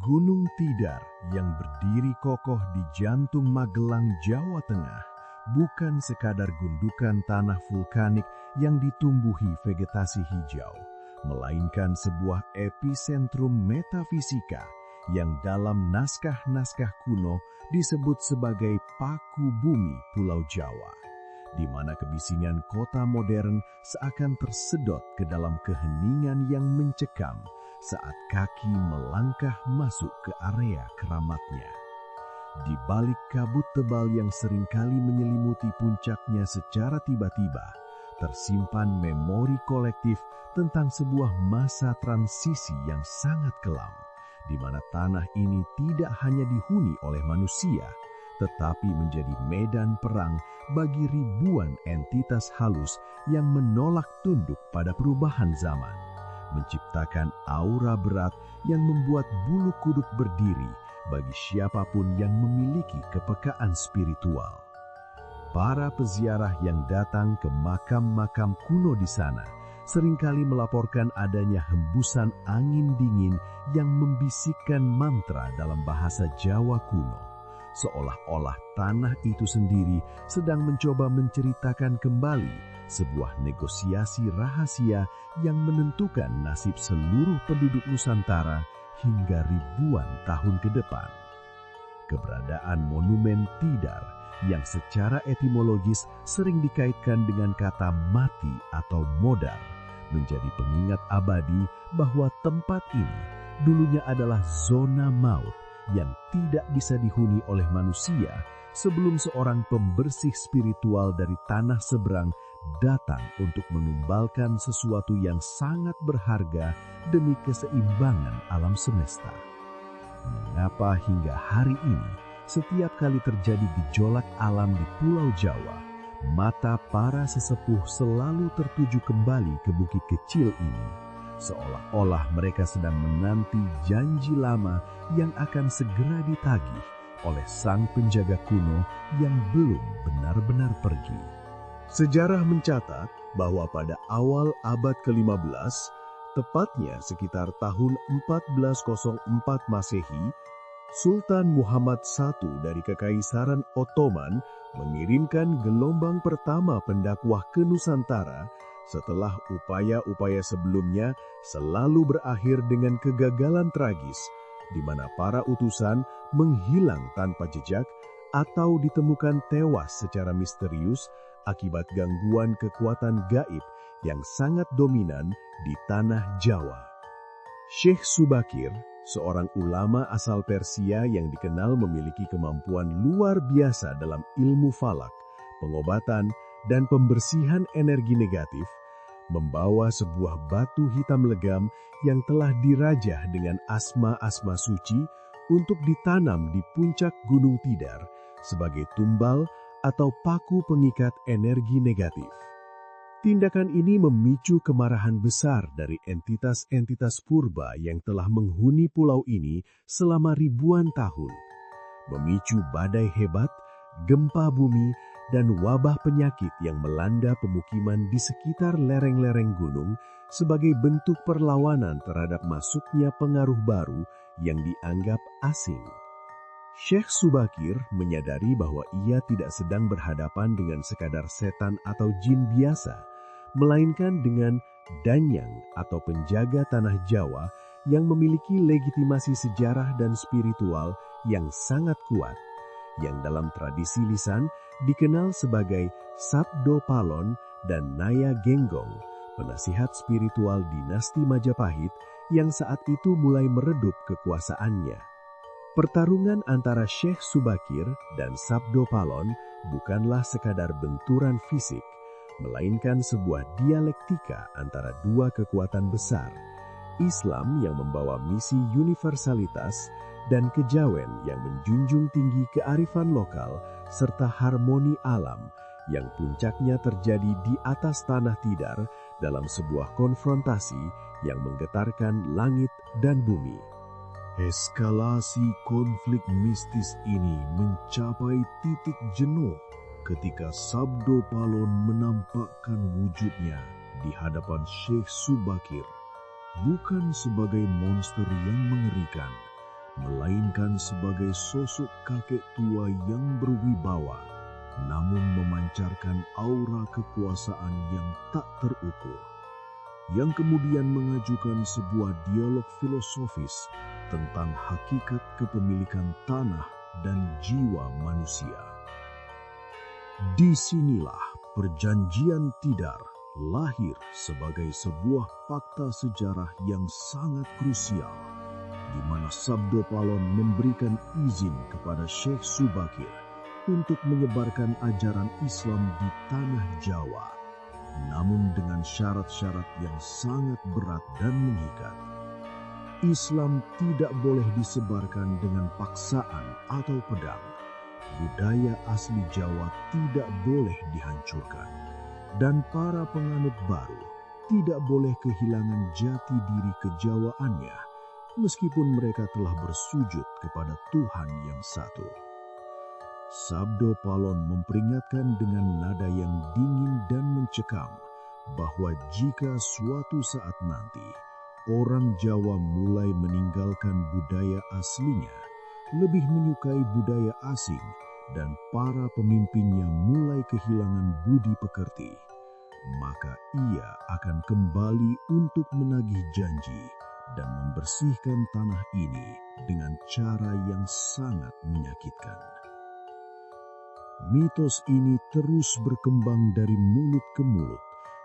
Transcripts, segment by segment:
Gunung Tidar yang berdiri kokoh di jantung Magelang, Jawa Tengah, bukan sekadar gundukan tanah vulkanik yang ditumbuhi vegetasi hijau, melainkan sebuah epicentrum metafisika yang dalam naskah-naskah kuno disebut sebagai paku bumi Pulau Jawa, di mana kebisingan kota modern seakan tersedot ke dalam keheningan yang mencekam saat kaki melangkah masuk ke area keramatnya. Di balik kabut tebal yang seringkali menyelimuti puncaknya secara tiba-tiba, tersimpan memori kolektif tentang sebuah masa transisi yang sangat kelam, di mana tanah ini tidak hanya dihuni oleh manusia, tetapi menjadi medan perang bagi ribuan entitas halus yang menolak tunduk pada perubahan zaman, menciptakan aura berat yang membuat bulu kuduk berdiri bagi siapapun yang memiliki kepekaan spiritual. Para peziarah yang datang ke makam-makam kuno di sana seringkali melaporkan adanya hembusan angin dingin yang membisikkan mantra dalam bahasa Jawa kuno, seolah-olah tanah itu sendiri sedang mencoba menceritakan kembali sebuah negosiasi rahasia yang menentukan nasib seluruh penduduk Nusantara hingga ribuan tahun ke depan. Keberadaan monumen Tidar yang secara etimologis sering dikaitkan dengan kata mati atau modar menjadi pengingat abadi bahwa tempat ini dulunya adalah zona maut yang tidak bisa dihuni oleh manusia sebelum seorang pembersih spiritual dari tanah seberang datang untuk menumbalkan sesuatu yang sangat berharga demi keseimbangan alam semesta. Mengapa hingga hari ini setiap kali terjadi gejolak alam di Pulau Jawa, mata para sesepuh selalu tertuju kembali ke bukit kecil ini, seolah-olah mereka sedang menanti janji lama yang akan segera ditagih oleh sang penjaga kuno yang belum benar-benar pergi. Sejarah mencatat bahwa pada awal abad ke-15, tepatnya sekitar tahun 1404 Masehi, Sultan Muhammad I dari Kekaisaran Ottoman mengirimkan gelombang pertama pendakwah ke Nusantara setelah upaya-upaya sebelumnya selalu berakhir dengan kegagalan tragis, di mana para utusan menghilang tanpa jejak atau ditemukan tewas secara misterius akibat gangguan kekuatan gaib yang sangat dominan di tanah Jawa. Syekh Subakir, seorang ulama asal Persia yang dikenal memiliki kemampuan luar biasa dalam ilmu falak, pengobatan, dan pembersihan energi negatif, membawa sebuah batu hitam legam yang telah dirajah dengan asma-asma suci untuk ditanam di puncak Gunung Tidar sebagai tumbal atau paku pengikat energi negatif. Tindakan ini memicu kemarahan besar dari entitas-entitas purba yang telah menghuni pulau ini selama ribuan tahun, memicu badai hebat, gempa bumi, dan wabah penyakit yang melanda pemukiman di sekitar lereng-lereng gunung sebagai bentuk perlawanan terhadap masuknya pengaruh baru yang dianggap asing. Syekh Subakir menyadari bahwa ia tidak sedang berhadapan dengan sekadar setan atau jin biasa, melainkan dengan danyang atau penjaga tanah Jawa yang memiliki legitimasi sejarah dan spiritual yang sangat kuat, yang dalam tradisi lisan dikenal sebagai Sabdo Palon dan Naya Genggong, penasihat spiritual dinasti Majapahit yang saat itu mulai meredup kekuasaannya. Pertarungan antara Syekh Subakir dan Sabdo Palon bukanlah sekadar benturan fisik, melainkan sebuah dialektika antara dua kekuatan besar, Islam yang membawa misi universalitas dan kejawen yang menjunjung tinggi kearifan lokal serta harmoni alam yang puncaknya terjadi di atas tanah Tidar dalam sebuah konfrontasi yang menggetarkan langit dan bumi. Eskalasi konflik mistis ini mencapai titik jenuh ketika Sabdo Palon menampakkan wujudnya di hadapan Syekh Subakir, bukan sebagai monster yang mengerikan, melainkan sebagai sosok kakek tua yang berwibawa, namun memancarkan aura kekuasaan yang tak terukur, yang kemudian mengajukan sebuah dialog filosofis tentang hakikat kepemilikan tanah dan jiwa manusia. Disinilah Perjanjian Tidar lahir sebagai sebuah fakta sejarah yang sangat krusial, di mana Sabdo Palon memberikan izin kepada Syekh Subakir untuk menyebarkan ajaran Islam di tanah Jawa, namun dengan syarat-syarat yang sangat berat dan mengikat. Islam tidak boleh disebarkan dengan paksaan atau pedang. Budaya asli Jawa tidak boleh dihancurkan. Dan para penganut baru tidak boleh kehilangan jati diri kejawaannya, meskipun mereka telah bersujud kepada Tuhan yang satu. Sabdo Palon memperingatkan dengan nada yang dingin dan mencekam bahwa jika suatu saat nanti orang Jawa mulai meninggalkan budaya aslinya, lebih menyukai budaya asing, dan para pemimpinnya mulai kehilangan budi pekerti, maka ia akan kembali untuk menagih janji dan membersihkan tanah ini dengan cara yang sangat menyakitkan. Mitos ini terus berkembang dari mulut ke mulut,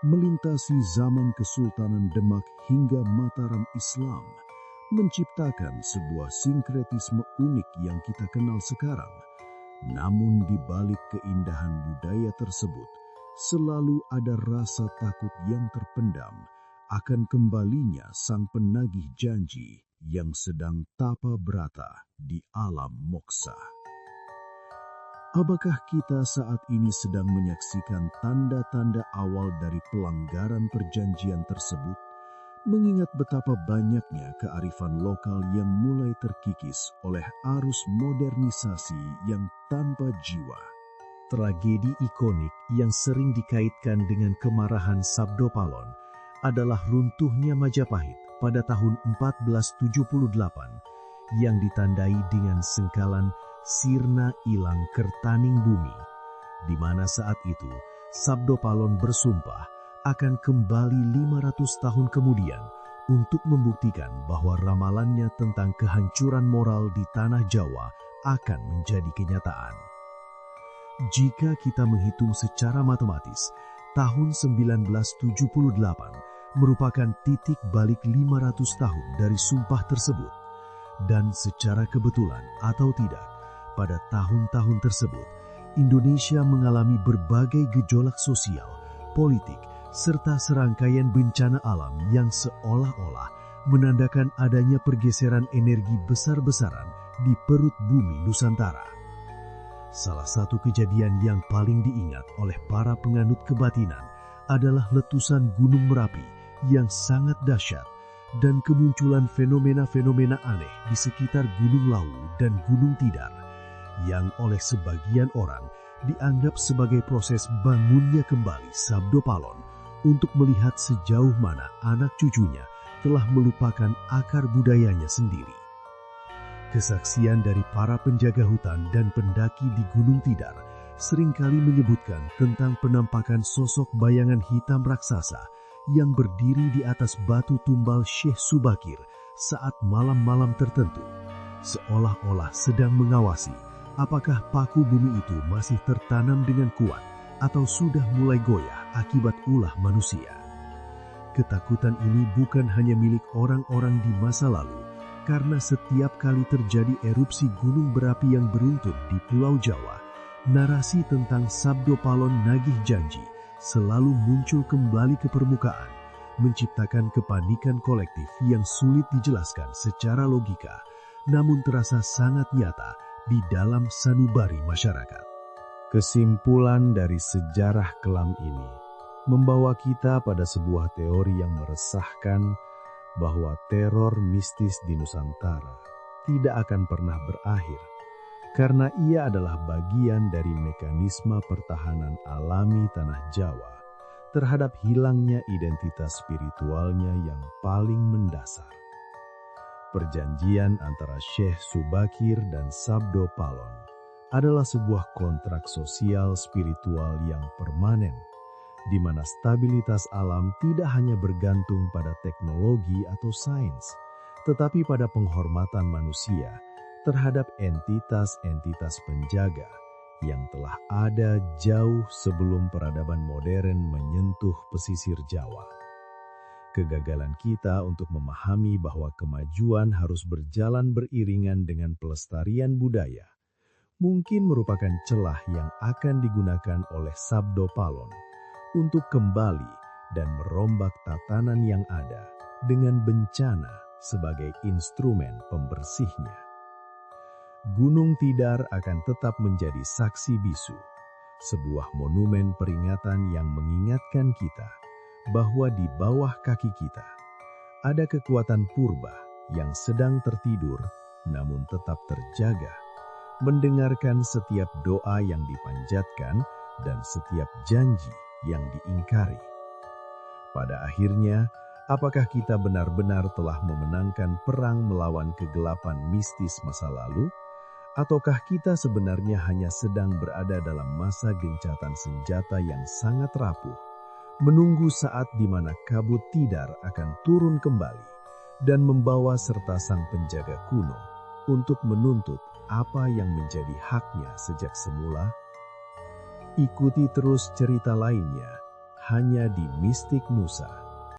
melintasi zaman Kesultanan Demak hingga Mataram Islam, menciptakan sebuah sinkretisme unik yang kita kenal sekarang. Namun di balik keindahan budaya tersebut, selalu ada rasa takut yang terpendam akan kembalinya sang penagih janji yang sedang tapa brata di alam moksa. Apakah kita saat ini sedang menyaksikan tanda-tanda awal dari pelanggaran perjanjian tersebut? Mengingat betapa banyaknya kearifan lokal yang mulai terkikis oleh arus modernisasi yang tanpa jiwa. Tragedi ikonik yang sering dikaitkan dengan kemarahan Sabdo Palon adalah runtuhnya Majapahit pada tahun 1478 yang ditandai dengan sengkalan sirna ilang kertaning bumi, di mana saat itu Sabdo Palon bersumpah akan kembali 500 tahun kemudian untuk membuktikan bahwa ramalannya tentang kehancuran moral di tanah Jawa akan menjadi kenyataan. Jika kita menghitung secara matematis, tahun 1978 merupakan titik balik 500 tahun dari sumpah tersebut. Dan secara kebetulan atau tidak, pada tahun-tahun tersebut, Indonesia mengalami berbagai gejolak sosial, politik, serta serangkaian bencana alam yang seolah-olah menandakan adanya pergeseran energi besar-besaran di perut bumi Nusantara. Salah satu kejadian yang paling diingat oleh para penganut kebatinan adalah letusan Gunung Merapi yang sangat dahsyat dan kemunculan fenomena-fenomena aneh di sekitar Gunung Lawu dan Gunung Tidar yang oleh sebagian orang dianggap sebagai proses bangunnya kembali Sabdo Palon untuk melihat sejauh mana anak cucunya telah melupakan akar budayanya sendiri. Kesaksian dari para penjaga hutan dan pendaki di Gunung Tidar seringkali menyebutkan tentang penampakan sosok bayangan hitam raksasa yang berdiri di atas batu tumbal Syekh Subakir saat malam-malam tertentu, seolah-olah sedang mengawasi apakah paku bumi itu masih tertanam dengan kuat atau sudah mulai goyah akibat ulah manusia. Ketakutan ini bukan hanya milik orang-orang di masa lalu, karena setiap kali terjadi erupsi gunung berapi yang beruntun di Pulau Jawa, narasi tentang Sabdo Palon nagih janji selalu muncul kembali ke permukaan, menciptakan kepanikan kolektif yang sulit dijelaskan secara logika, namun terasa sangat nyata di dalam sanubari masyarakat. Kesimpulan dari sejarah kelam ini membawa kita pada sebuah teori yang meresahkan bahwa teror mistis di Nusantara tidak akan pernah berakhir, karena ia adalah bagian dari mekanisme pertahanan alami tanah Jawa terhadap hilangnya identitas spiritualnya yang paling mendasar. Perjanjian antara Syekh Subakir dan Sabdo Palon adalah sebuah kontrak sosial spiritual yang permanen, di mana stabilitas alam tidak hanya bergantung pada teknologi atau sains, tetapi pada penghormatan manusia terhadap entitas-entitas penjaga yang telah ada jauh sebelum peradaban modern menyentuh pesisir Jawa. Kegagalan kita untuk memahami bahwa kemajuan harus berjalan beriringan dengan pelestarian budaya mungkin merupakan celah yang akan digunakan oleh Sabdo Palon untuk kembali dan merombak tatanan yang ada dengan bencana sebagai instrumen pembersihnya. Gunung Tidar akan tetap menjadi saksi bisu, sebuah monumen peringatan yang mengingatkan kita bahwa di bawah kaki kita ada kekuatan purba yang sedang tertidur namun tetap terjaga, mendengarkan setiap doa yang dipanjatkan dan setiap janji yang diingkari. Pada akhirnya, apakah kita benar-benar telah memenangkan perang melawan kegelapan mistis masa lalu? Ataukah kita sebenarnya hanya sedang berada dalam masa gencatan senjata yang sangat rapuh, menunggu saat di mana kabut Tidar akan turun kembali dan membawa serta sang penjaga kuno untuk menuntut apa yang menjadi haknya sejak semula? Ikuti terus cerita lainnya hanya di Mistik Nusa.